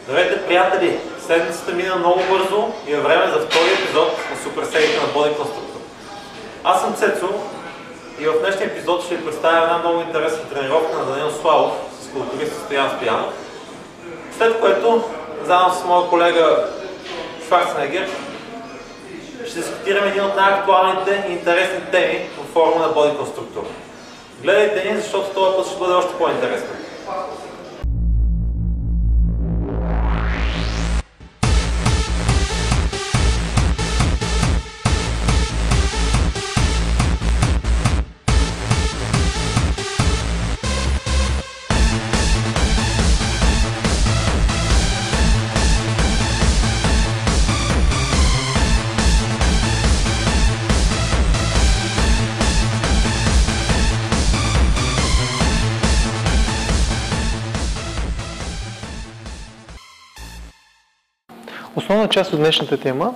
Здравейте, приятели! Седмицата мина много бързо и е време за втори епизод на суперсерията на Body Constructor. Аз съм Цецо и в днешния епизод ще ви представя една много интересна тренировка на Даниел Славов с културиста Стоян Стоянов, след което заедно с моя колега Шварценегер ще дискутираме един от най-актуалните и интересни теми в форума на Body Constructor. Гледайте ни, защото този път ще бъде още по-интересно. Основна част от днешната тема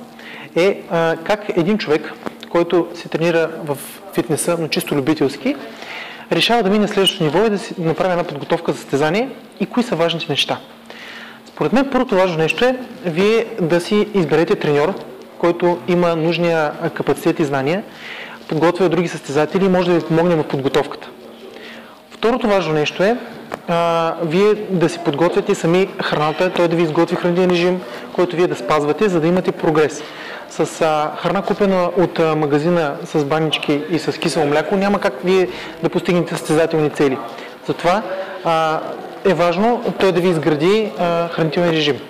е как един човек, който се тренира в фитнеса, но чисто любителски, решава да мине следващото ниво и да си направи една подготовка за състезание и кои са важните неща. Според мен първото важно нещо е вие да си изберете треньор, който има нужния капацитет и знания, подготвя други състезатели и може да ви помогне в подготовката. Второто важно нещо е вие да си подготвяте сами храната, той да ви изготви хранителен режим, който вие да спазвате, за да имате прогрес. С храна, купена от магазина с банички и с кисело мляко, няма как вие да постигнете състезателни цели. Затова е важно той да ви изгради хранителен режим.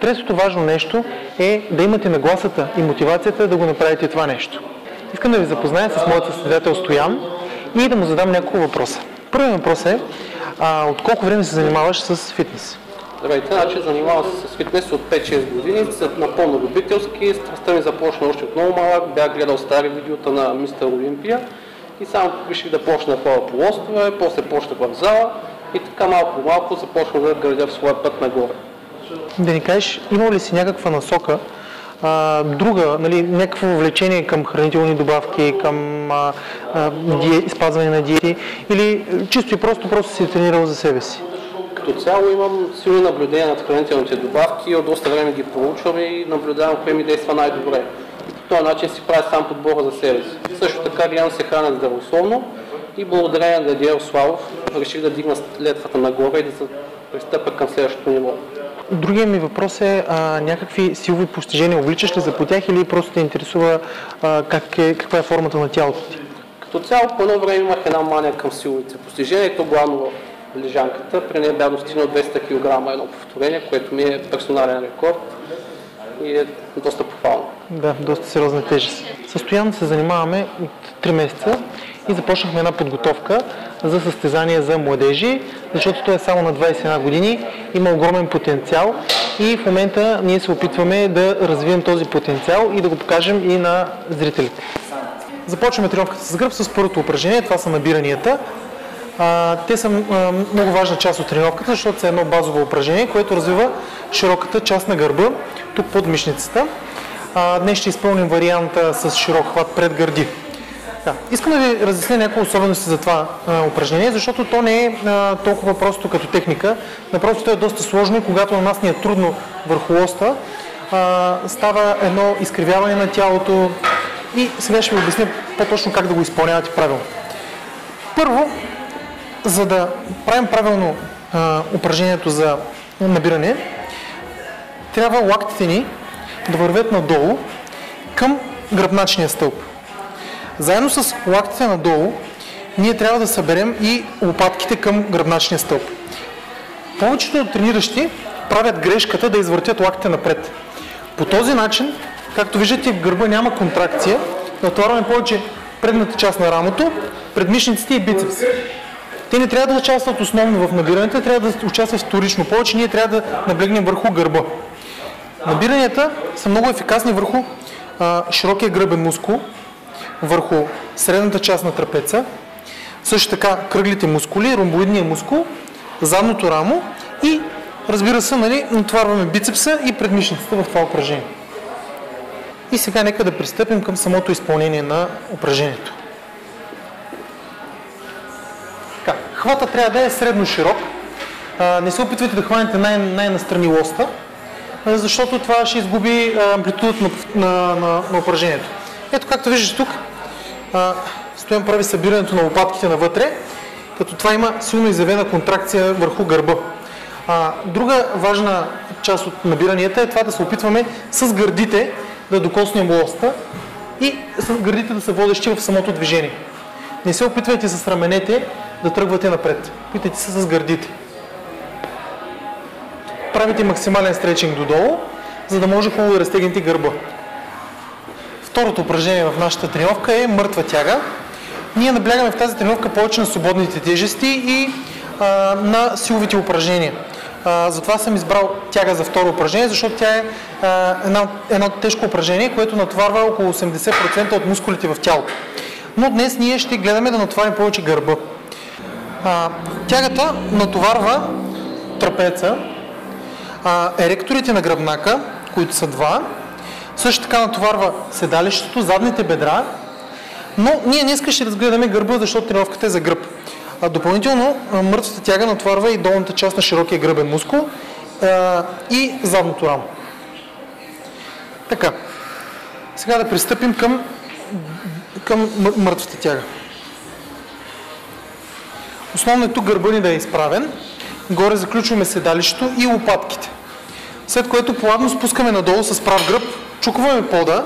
Третото важно нещо е да имате нагласата и мотивацията да го направите това нещо. Искам да ви запозная с моят състезател Стоян и да му задам няколко въпроса. Първият въпрос е, от колко време се занимаваш с фитнес? Здравейте, значи занимавам се с фитнес от 5-6 години, напълно любителски. Страстта ми започна още от много малък, бях гледал стари видеота на Мистер Олимпия и само реших да почна да ходя по лостове, после почнах в зала и така малко по малко започнах да градя в своя път нагоре. Да ни кажеш, има ли си някаква насока, друга, някакво влечение към хранителни добавки, към спазване на диети или чисто и просто си тренирал за себе си? Като цяло имам силни наблюдения над хранителните добавки, от доста време ги проучвам и наблюдавам кое ми действа най-добре. И по този начин си правя сам подбора за себе си. Също така гледам се храня здравословно и благодарение на Даниел Славов реших да дигна летвата нагоре и да се пристъпя към следващото ниво. Другият ми въпрос е някакви силови постижения обличаш ли за по тях или просто те интересува каква е формата на тялото ти? Като цяло по едно време имах една мания към силовите постижения и то главно в лежанката. При нея бях достигнал 200 кг едно повторение, което ми е персонален рекорд и е доста похвално. Да, доста сериозна тежест. Състоянно се занимаваме от 3 месеца и започнахме една подготовка за състезание за младежи, защото той е само на 21 години, има огромен потенциал и в момента ние се опитваме да развием този потенциал и да го покажем и на зрителите. Започваме тренировката с гръб с първото упражнение, това са набиранията. Те са много важна част от тренировката, защото са едно базово упражнение, което развива широката част на гърба, тук под мишницата. Днес ще изпълним варианта с широк хват пред гърди. Искам да ви разясня някои особености за това упражнение, защото то не е толкова просто като техника. Напротив, то е доста сложно и когато на нас ни е трудно върху лоста, става едно изкривяване на тялото и сега ще ви обясня по-точно как да го изпълнявате правилно. Първо, за да правим правилно упражнението за набиране, трябва лактите ни да вървят надолу към гръбначния стълб. Заедно с лактите надолу, ние трябва да съберем и лопатките към гръбначния стълб. Повечето от трениращи правят грешката да извъртят лактите напред. По този начин, както виждате, в гърба няма контракция, натоварваме повече предната част на рамото, предмишниците и бицепс. Те не трябва да участват основно в набирането, трябва да участват вторично. Повече ние трябва да наблегнем върху гърба. Набиранията са много ефикасни върху широкия гръбен мускул, върху средната част на трапеца, също така кръглите мускули, ромбоидния мускул, задното рамо и разбира се, натоварваме бицепса и предмишницата в това упражнение. И сега нека да пристъпим към самото изпълнение на упражнението. Хвата трябва да е средно широк, Не се опитвайте да хванете най-настрани лоста, защото това ще изгуби амплитудата на упражнението. Ето както виждате тук, Стоян прави събирането на лопатките навътре, като това има силно изявена контракция върху гърба. Друга важна част от набиранията е това да се опитваме с гърдите да докоснем лоста и с гърдите да са водещи в самото движение. Не се опитвайте с раменете да тръгвате напред. Опитайте се с гърдите. Правите максимален стречинг додолу, за да може хубаво да разтегнете гърба. Второто упражнение в нашата тренировка е мъртва тяга. Ние наблягаме в тази тренировка повече на свободните тежести и на силовите упражнения. Затова съм избрал тяга за второ упражнение, защото тя е едно тежко упражнение, което натоварва около 80% от мускулите в тялото. Но днес ние ще гледаме да натоварим повече гърба. Тягата натоварва трапеца, еректорите на гръбнака, които са два, също така натоварва седалището, задните бедра, но ние днес ще разгледаме гърба, защото тренировката е за гръб. Допълнително мъртвата тяга натоварва и долната част на широкия гръбен мускул и задното рамо. Така, сега да пристъпим към мъртвата тяга. Основно е тук гърба ни да е изправен. Горе заключваме седалището и лопатките. След което плавно спускаме надолу с прав гръб, чукваме пода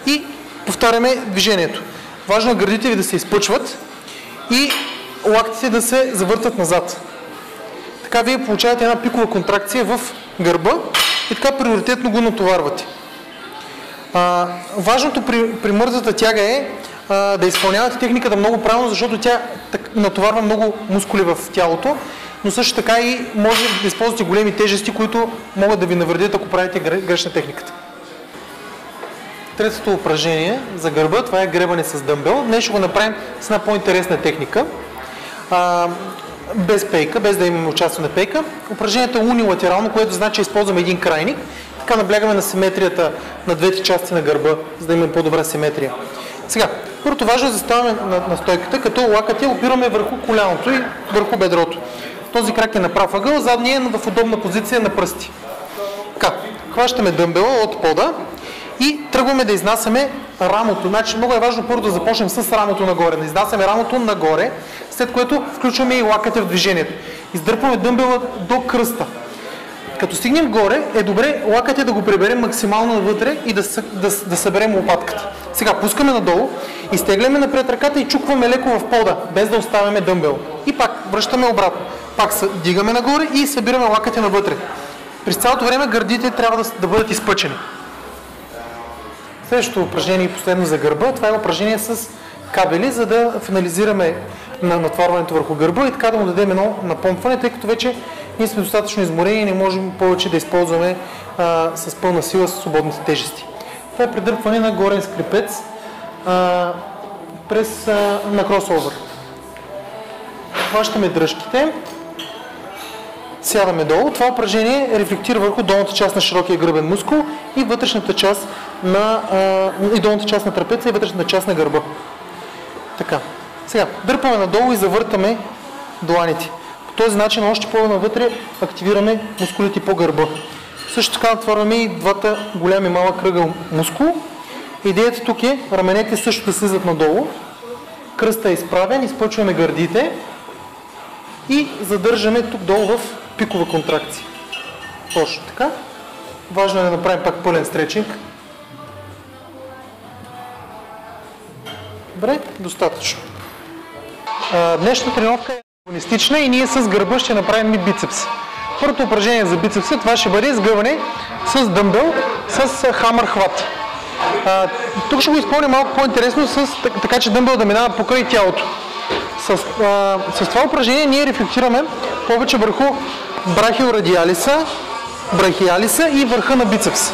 и повтаряме движението. Важно е гърдите ви да се изпъчват и лактите да се завъртат назад. Така вие получавате една пикова контракция в гърба и така приоритетно го натоварвате. Важното при мъртвата тяга е да изпълнявате техниката много правилно, защото тя натоварва много мускули в тялото, но също така и може да използвате големи тежести, които могат да ви навредят, ако правите грешна техниката. Третото упражнение за гърба, това е гребане с дъмбел. Днес ще го направим с една по-интересна техника. Без пейка, без да имаме участие на пейка. Упражнението е унилатерално, което значи, че използваме един крайник. Така наблягаме на симетрията на двете части на гърба, за да имаме по-добра симетрия. Сега, първото важно е да заставаме на стойката, като лакътя опираме върху коляното и върху бедрото. Този крак е на прав ъгъл, задния е в удобна позиция на пръсти. Така, хващаме дъмбела от пода и тръгваме да изнасяме рамото. Значи много е важно първо да започнем с рамото нагоре, да изнасяме рамото нагоре, след което включваме и лакътя в движението. Издърпваме дъмбела до кръста. Като стигнем горе, е добре лакътя да го приберем максимално навътре и да съберем лопатката. Сега пускаме надолу, изтегляме напред ръката и чукваме леко в пода, без да оставяме дъмбел. И пак връщаме обратно. Пак дигаме нагоре и събираме лакътя навътре. През цялото време гърдите трябва да бъдат изпъчени. Следващото упражнение и последно за гърба, това е упражнение с кабели, за да финализираме на натварването върху гърба и така да му дадем едно напомпване, тъй като вече ние сме достатъчно изморени и не можем повече да използваме с пълна сила с свободните тежести. Това е придърпване на горен скрипец на кросовър. Хващаме дръжките, сядаме долу. Това упражнение рефлектира върху долната част на широкия гръбен мускул и вътрешната част и долната част на трапеца и вътрешната част на гърба. Така. Сега, дърпаме надолу и завъртаме дланите. По този начин още по-навътре активираме мускулите по гърба. Също така натварваме и двата голям и малък кръгъл мускул. Идеята тук е раменете също да слизат надолу. Кръста е изправен, изпъчваме гърдите и задържаме тук долу в пикова контракция. Точно така. Важно е да направим пак пълен стречинг. Добре, достатъчно. Днешната тренировка е агонистична и ние с гърба ще направим и бицепс. Първото упражнение за бицепса, това ще бъде сгъване с дъмбел, с хамър хват. Тук ще го изпълня малко по-интересно, така че дъмбел да минава покрай тялото. С това упражнение ние рефлектираме повече върху брахиалиса и върха на бицепс.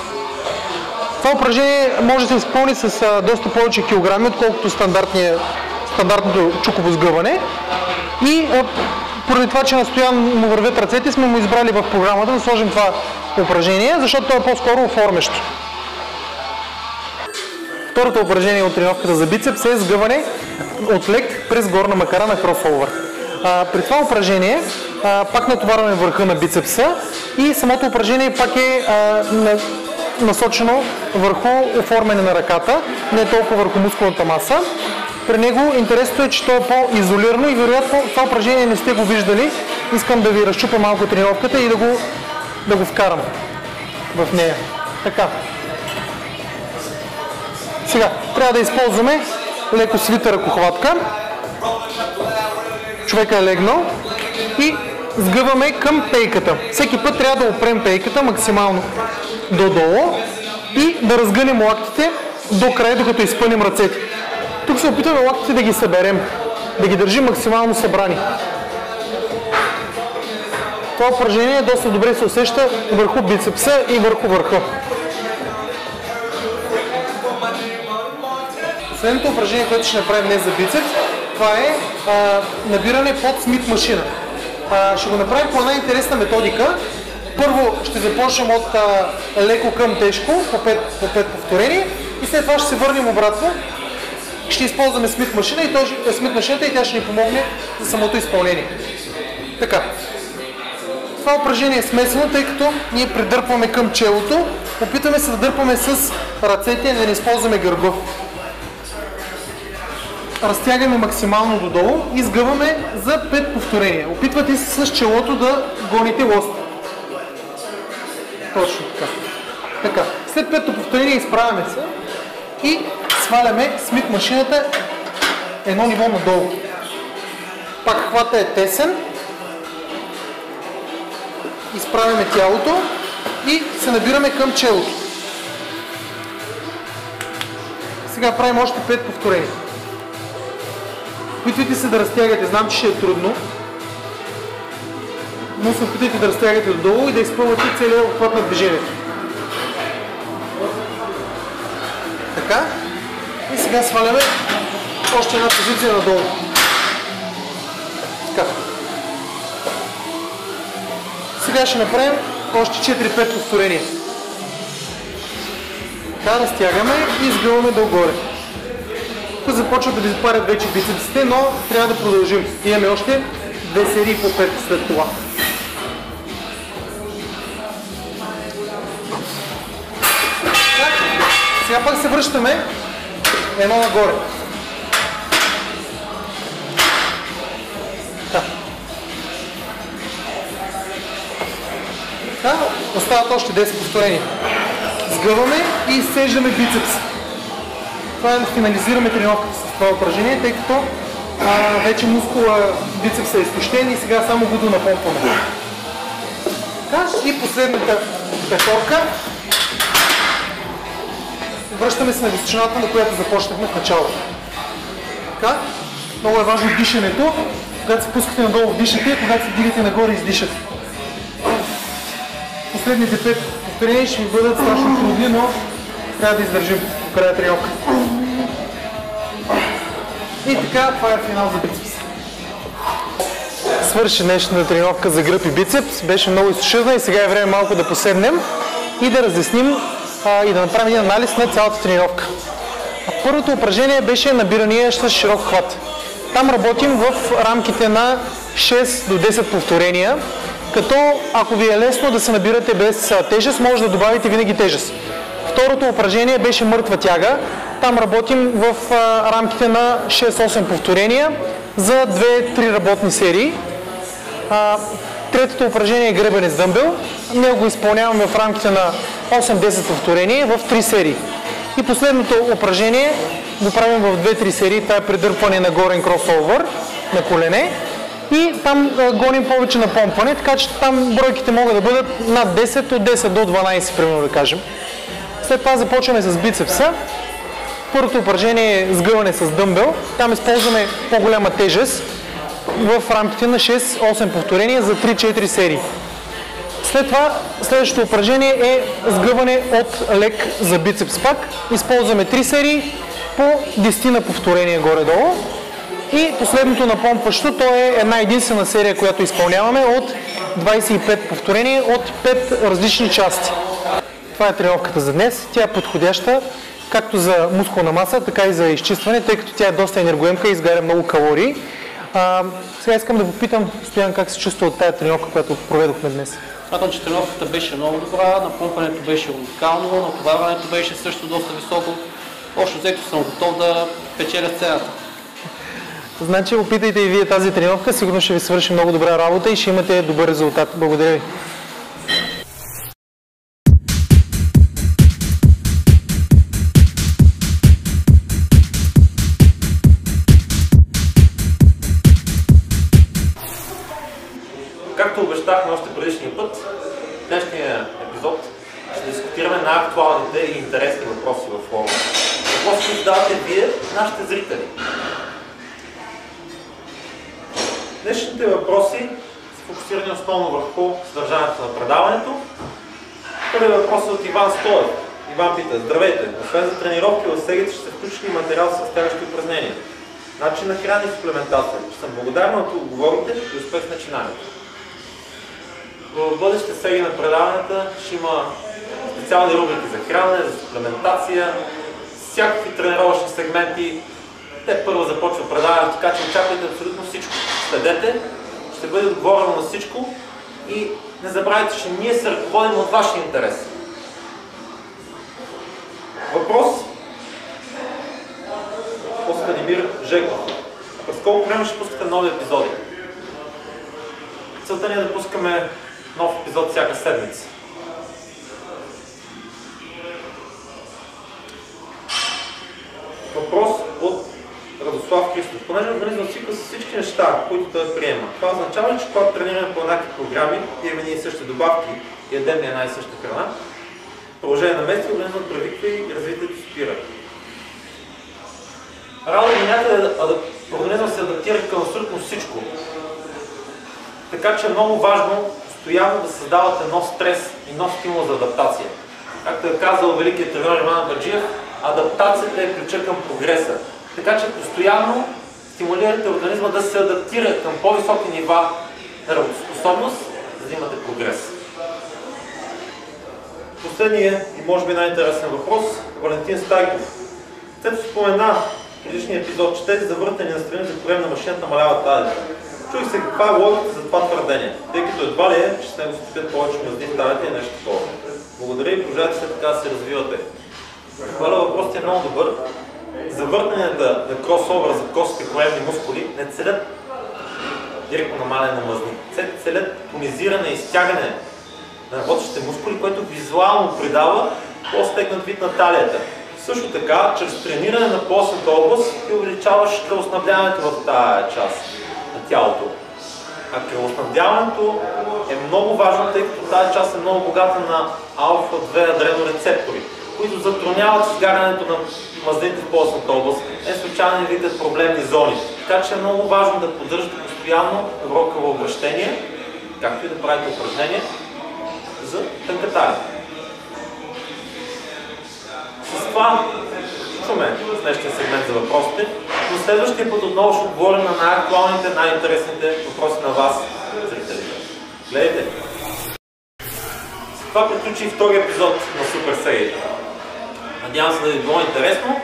Това упражнение може да се изпълни с доста повече килограми, отколкото стандартното чуково сгъване. И поради това, че настоян му вървят ръцете, сме му избрали в програмата да сложим това упражнение, защото то е по-скоро оформящо. Второто упражнение от тренировката за бицепс е сгъване от лек през горна макара на кросовър. При това упражнение пак натоварваме върха на бицепса и самото упражнение пак е насочено върху оформяне на ръката, не толкова върху мускулната маса. При него интересното е, че то е по-изолирано и вероятно това упражнение не сте го виждали. Искам да ви разчупя малко тренировката и да го вкарам в нея. Така. Сега, трябва да използваме леко свита ръкохватка. Човека е легнал и сгъваме към пейката. Всеки път трябва да опрем пейката максимално додолу и да разгънем лактите до края, докато изпънем ръцете. Тук се опитваме лактите да ги съберем, да ги държим максимално събрани. Това упражнение доста добре се усеща върху бицепса и върху върха. Последното упражнение, което ще направим днес за бицепс, това е набиране под Смит машина. Ще го направим по една интересна методика. Първо ще започнем от леко към тежко, по 5 повторения и след това ще се върнем обратно. Ще използваме Смит машината и тя ще ни помогне за самото изпълнение. Така. Това упражнение е смесено, тъй като ние придърпваме към челото. Опитваме се да дърпаме с ръцете, да не използваме гърба. Разтягаме максимално додолу и сгъваме за 5 повторения. Опитвате се с челото да гоните лоста. Точно така. След 5-то повторение изправяме се и сваляме Смит машината едно ниво надолу. Пак хвата е тесен. Изправяме тялото и се набираме към челото. Сега правим още 5 повторения. Опитвайте се да разтягате, знам, че ще е трудно, но се опитайте да разтягате додолу и да изпълвате целият обхват на движението. Така. И сега сваляме още една позиция надолу. Така. Сега ще направим още 4-5 повторения. Така, разтягаме и изгъваме долу-горе. Тук започват да ви запарят вече бицепсите, но трябва да продължим. Имаме още 2 серии по 5 след това. Сега пак се връщаме едно нагоре. Така, остават още 10 повторения. Сгъваме и изсеждаме бицепс. Това е да финализираме тренировката с това упражнение, тъй като вече мускула бицепса е изтощен и сега само го напомпваме. Така, и последната петорка. Връщаме се на височината, на която започнахме в началото. Така, много е важно дишането. Когато се пускате надолу, вдишате, когато се дигате нагоре, издишате. Последните 5 повторения ще ви бъдат страшно трудни, но трябва да издържим до края тренировка. И така, това е финал за бицепс. Свърши днешната тренировка за гръб и бицепс. Беше много изтощителна и сега е време малко да поседнем и да разясним и да направим един анализ на цялата тренировка. Първото упражнение беше набиране с широк хват. Там работим в рамките на 6 до 10 повторения, като ако ви е лесно да се набирате без тежест, може да добавите винаги тежест. Второто упражнение беше мъртва тяга. Там работим в рамките на 6-8 повторения за 2-3 работни серии. Третото упражнение е гребане с дъмбел. Ние го изпълняваме в рамките на 8-10 повторения в 3 серии. И последното упражнение го правим в 2-3 серии. Това е придърпване на горен кросовър на колене. И там гоним повече на помпане, така че там бройките могат да бъдат над 10, от 10 до 12, примерно да кажем. След това започваме с бицепса. Първото упражнение е сгъване с дъмбел. Там използваме по-голяма тежест в рамките на 6-8 повторения за 3-4 серии. След това следващото упражнение е сгъване от лек за бицепс пак. Използваме 3 серии по 10 на повторения горе-долу. И последното напомпащо, то е една единствена серия, която изпълняваме от 25 повторения от 5 различни части. Това е тренировката за днес. Тя е подходяща както за мускулна маса, така и за изчистване, тъй като тя е доста енергоемка и изгаря много калории. Сега искам да попитам, Стоян, как се чувства от тази тренировка, която проведохме днес? Смятам, че тренировката беше много добра, напомпането беше уникално, натоварването беше също доста високо. Общо взето съм готов да печеля сцената. Значи, опитайте и вие тази тренировка, сигурно ще ви свърши много добра работа и ще имате добър резултат. Благодаря ви. Както обещахме още предишния път, в днешния епизод ще дискутираме най-актуалните и интересни въпроси в форума. Въпроси, които давате вие, нашите зрители. Днешните въпроси са фокусирани основно върху съдържанието на предаването. Първият въпрос е от Иван Стоев. Иван пита: здравейте, освен за тренировки в серията ще се включи и материал с разтягащи упражнения. Начин на хранене и суплементация. Ще съм благодарна, ако отговорите и успех в начинанието. В бъдеще серии на предаванията ще има специални рубрики за хранене, за суплементация, всякакви тренировъчни сегменти. Те първо започва предаването, така че очаквайте абсолютно всичко. Следете, ще бъде отговорено на всичко и не забравяйте, че ние се ръководим от вашия интерес. Въпрос от Станимир Жеков. През колко време ще пускате нови епизоди? Целта ни е да пускаме нов епизод всяка седмица. Въпрос от Радослав Христов. Понеже организмът свиква с всички неща, които той приема, това означава ли, че когато тренираме по еднакви програми, имаме и същи добавки и ядем една и съща храна, в продължение на месеци организмът привиква и развитието спира. Радо до някъде организмът се адаптира към абсолютно всичко. Така че е много важно постоянно да създавате нов стрес и нов стимул за адаптация. Както е казал великият тренер Иван Абаджиев, адаптацията е ключа към прогреса. Така че постоянно стимулирате организма да се адаптира към по-високи нива на работоспособност, за да имате прогрес. Последният и може би най-интересен въпрос – Валентин Стайков. След спомена в предишния епизод, че тези завъртания на страни за корем на машината намаляват талията. Чух се каква е логиката за това твърдение, тъй като едва ли е, че с него се спят повече мъзни в талията и нещо такова. Благодаря и продължавайте се така да се развивате. Хваля, въпросът е много добър. Завъртанията на кросовър за костите коремни мускули не целят директно намаляне на мъзни. Целят тонизиране и стягане на работещите мускули, което визуално придава по-стегнат вид на талията. Също така, чрез трениране на постната област ти увеличаваш кръвоснабдяването в тази част на тялото. А кръвоснабдяването е много важно, тъй като тази част е много богата на алфа-2 адренорецептори, които затрудняват изгарянето на мазнините в постната област. Не случайно видят проблемни зони. Така че е много важно да поддържате постоянно добро кръвообращение, както и да правите упражнения за тънката. С това чуме с днешния сегмент за въпросите, но следващия път отново ще отговорим на най-актуалните, най-интересните въпроси на вас, зрителите. Гледайте! С това приключи втори епизод на Супер серията. Надявам се да ви било интересно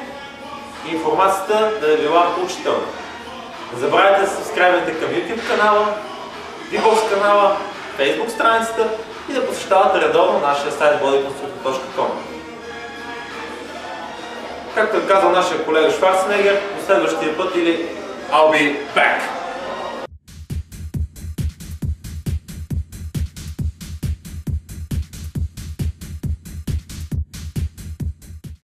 и информацията да е била поучителна. Не забравяйте да се сабскрайбвате към YouTube канала, VBOX канала, Facebook страницата и да посещавате редовно нашия сайт bodyconstructor.com. Както е казал нашия колега Шварценегер, до следващия път или I'll be back!